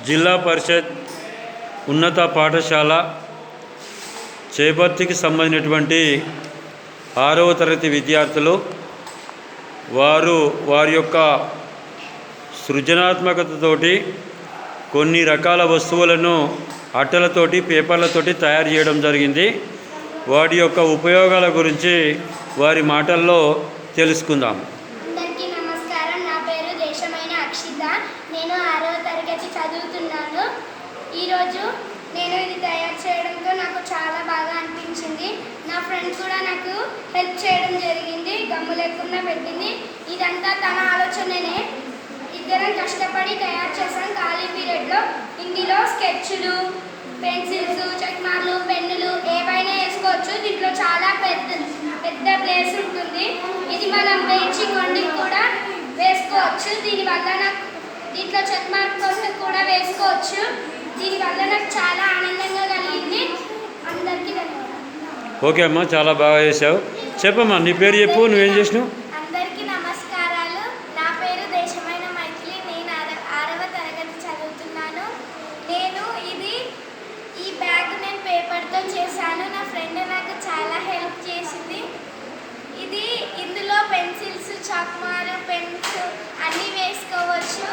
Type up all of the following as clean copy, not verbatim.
జిల్లా పరిషత్ ఉన్నత పాఠశాల చేపర్తికి సంబంధించినటువంటి 6వ తరగతి విద్యార్థులు వారి యొక్క సృజనాత్మకతతోటి కొన్ని రకాల వస్తువులను అట్టలతోటి పేపర్లతోటి తయారు చేయడం జరిగింది. వాటి యొక్క ఉపయోగాల గురించి వారి మాటల్లో తెలుసుకుందాం. అందరికీ నమస్కారం. నా పేరు దేశమైన అక్షిత. నేను 6వ తరగతి చదువుతున్నాను. ఈరోజు నేను ఇది తయారు చేయడంతో నాకు చాలా బాగా అనిపించింది. నా ఫ్రెండ్ కూడా నాకు హెల్ప్ చేయడం జరిగింది. గమ్ము లేకుండా పెట్టింది. ఇదంతా తన ఆలోచననే. ఇద్దరం కష్టపడి తయారు చేసాం ఖాళీ పీరియడ్లో. ఇందులో స్కెచ్లు, పెన్సిల్స్, చెక్మార్లు, పెన్నులు ఏవైనా వేసుకోవచ్చు. దీంట్లో చాలా పెద్ద ప్లేస్ ఉంటుంది. ఇది మనం బెంచ్ కొండికి కూడా వేసుకోవచ్చు. దీంట్లో చెక్మార్క్ కోసం కూడా వేసుకోవచ్చు. దీనివల్ల నాకు చాలా ఆనందంగా కలిగింది. అందరికీ ధన్యవాదాలు. ఓకే అమ్మా, చాలా బాగా చేసావు. చెప్పమ్మా, నీ పేరు చెప్పు, నువ్వేం చేసినావు? అందరికీ నమస్కారాలు. నా పేరు దేశమైన మైథిలి. నేను 6వ తరగతి చదువుతున్నాను. ఈ బ్యాగ్ నేను పేపర్తో చేశాను. నా ఫ్రెండ్ నాకు చాలా హెల్ప్ చేసింది. ఇందులో పెన్సిల్స్, చాక్మార్, పెన్స్ అన్నీ వేసుకోవచ్చు.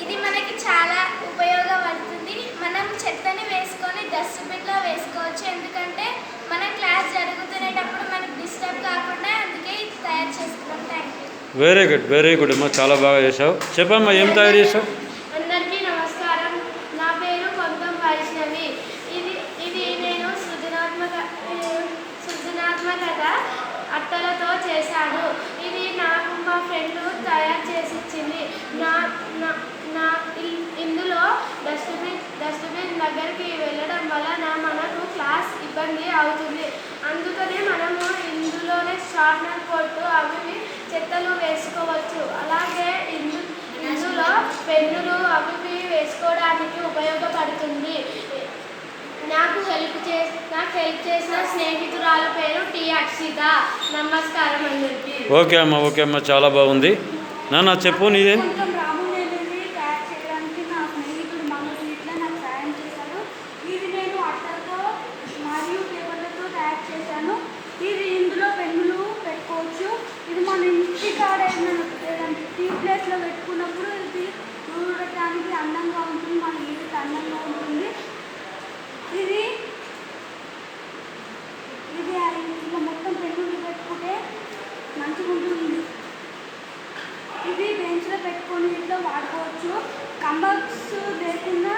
ఇది మనకి చాలా ఉపయోగపడుతుంది. మనం చెత్తని వేసుకొని డస్ట్బిన్లో వేసుకోవచ్చు. ఎందుకంటే మన క్లాస్ జరుగుతునేటప్పుడు మనకు డిస్టర్బ్ కాకుండా, అందుకే ఇది తయారు చేసుకున్నాం. Thank you. వెరీ గుడ్ అమ్మా, చాలా బాగా చేసావు. చెప్పమ్మా, ఏం తయారు చేసావు? అందరికీ నమస్కారం. నా పేరు కొంతం వైష్ణవి. ఇది నేను సృజనాత్మకత అట్టలతో చేశాను. ఇది నాకు మా ఫ్రెండ్ తయారు చేసి ఇచ్చింది. ఇందులో డస్ట్బిన్ దగ్గరికి వెళ్ళడం వలన మనకు క్లాస్ ఇబ్బంది అవుతుంది. అందుకనే మనము ఇందులోనే షార్ప్నర్ కొట్టు అవి చెత్తలు వేసుకోవచ్చు. అలాగే ఇందులో పెన్నులు అవి వేసుకోవడానికి ఉపయోగపడుతుంది. నాకు హెల్ప్ చేసిన స్నేహితురాల పేరు టి అక్షిత. నమస్కారం అందరికీ. ఓకే అమ్మా, చాలా బాగుంది. నాన్న చెప్పు, నీదేం? ఇందులో పెన్నులు పెట్టుకోవచ్చు. ఇది మన ఇంటి కాడ టీ ప్లేస్లో పెట్టుకున్నప్పుడు ఇది చూడటానికి అందంగా ఉంటుంది. మన ఇంటికి అందంగా ఉంటుంది. ఇది ఇంట్లో మొత్తం పెన్నులు పెట్టుకుంటే మంచిగా ఉంటుంది. ఇది బెంచ్లో పెట్టుకొని ఇంట్లో వాడుకోవచ్చు. కంబాక్స్ లేకుండా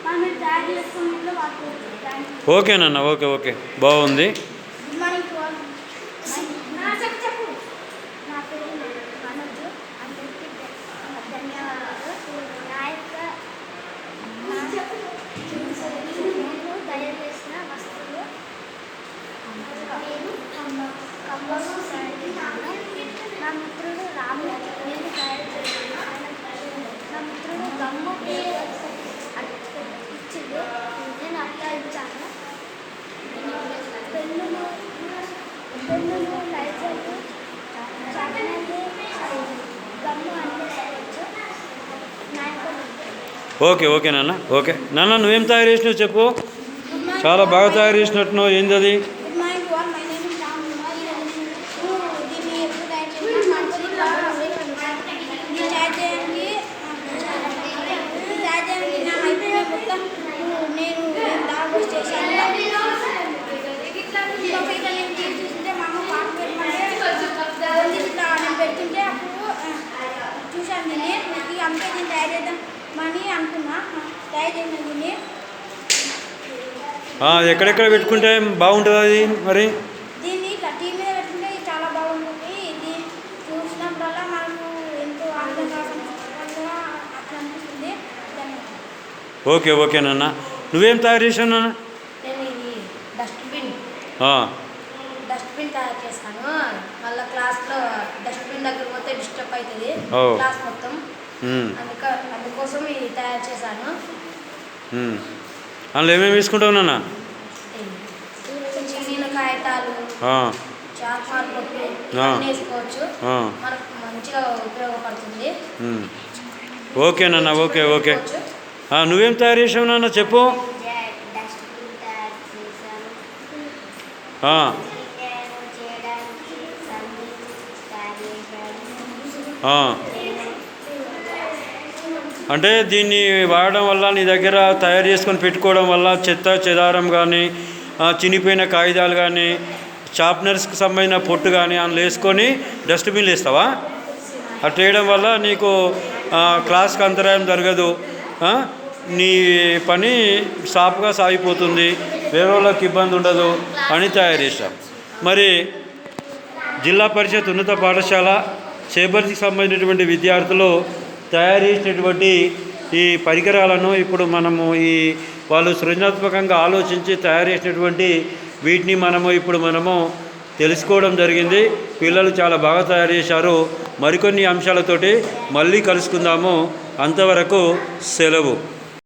మనం తయారు చేసుకుని ఇంట్లో వాడుకోవచ్చు. ఓకేనన్న, ఓకే బాగుంది. నా పేరు మనోజు. అందరికీ ధన్యవాదాలు. నేను తయారు చేసిన వస్తువులు కంబాక్స్ తయారు చేశాను. నా మిత్రుడు రాము నేను తయారు చేశాను. నా మిత్రుడు గమ్ము ఇచ్చింది. నేను అట్లా ఇచ్చాను. పెన్నులు, లైజర్లు, చాక్లెట్లు, గమ్ము అన్నీ వేయవచ్చు. ఓకే నాన్న, నువ్వేం తయారు చేసినావు చెప్పు. చాలా బాగా తయారు చేసినట్టున్నావు. ఏంది అది? పెడుతుంటే అప్పుడు చూసాను. నేను అంతే దీన్ని తయారు చేద్దామని అనుకున్నా. తయారు చేసిన దీన్ని ఎక్కడెక్కడ పెట్టుకుంటే బాగుంటుంది అది? మరి దీన్ని టీ మీద పెట్టుకుంటే చాలా బాగుంటుంది. ఇది చూసినప్పుడల్లా మనకు ఎంతో ఆనందంగా అట్లా అనిపిస్తుంది. ఓకే నాన్న, నువ్వేం తయారు చేసావు నాన్న? నేను ఇది డస్ట్బిన్ తయారు చేశాను. మళ్ళీ క్లాస్లో డస్ట్బిన్ దగ్గర పోతే డిస్టర్బ్ అవుతుంది క్లాస్ మొత్తం. అందుకోసం ఇది తయారు చేశాను. అందులో ఏమేమి వేసుకుంటావు నాన్న? చిన్న కాగితాలు, చార్మార్ పొట్టు వేసుకోవచ్చు. మనకు మంచిగా ఉపయోగపడుతుంది. ఓకే నాన్న, ఓకే నువ్వేం తయారు చేసావు నాన్న చెప్పు. డస్ట్బిన్ తయారు చేశాను. ఆ, చేయడానికి సంధి తయారు చేశాను. ఆ. అంటే దీన్ని వాడడం వల్ల నీ దగ్గర తయారు చేసుకొని పెట్టుకోవడం వల్ల చెత్త చెదారం కానీ చినిపోయిన కాగితాలు కానీ షార్ప్నర్స్కి సంబంధించిన పొట్టు కానీ అందులో వేసుకొని డస్ట్బిన్లు వేస్తావా? అట్లా వేయడం వల్ల నీకు క్లాస్కి అంతరాయం జరగదు, నీ పని సాఫ్గా సాగిపోతుంది, వేరే వాళ్ళకి ఇబ్బంది ఉండదు అని తయారు చేశాం. మరి జిల్లా పరిషత్ ఉన్నత పాఠశాల చేపర్తికి సంబంధించినటువంటి విద్యార్థులు తయారు చేసినటువంటి ఈ పరికరాలను ఇప్పుడు మనము వాళ్ళు సృజనాత్మకంగా ఆలోచించి తయారు చేసినటువంటి వీటిని మనము తెలుసుకోవడం జరిగింది. పిల్లలు చాలా బాగా తయారు చేశారు. మరికొన్ని అంశాలతోటి మళ్ళీ కలుసుకుందాము. అంతవరకు సెలవు.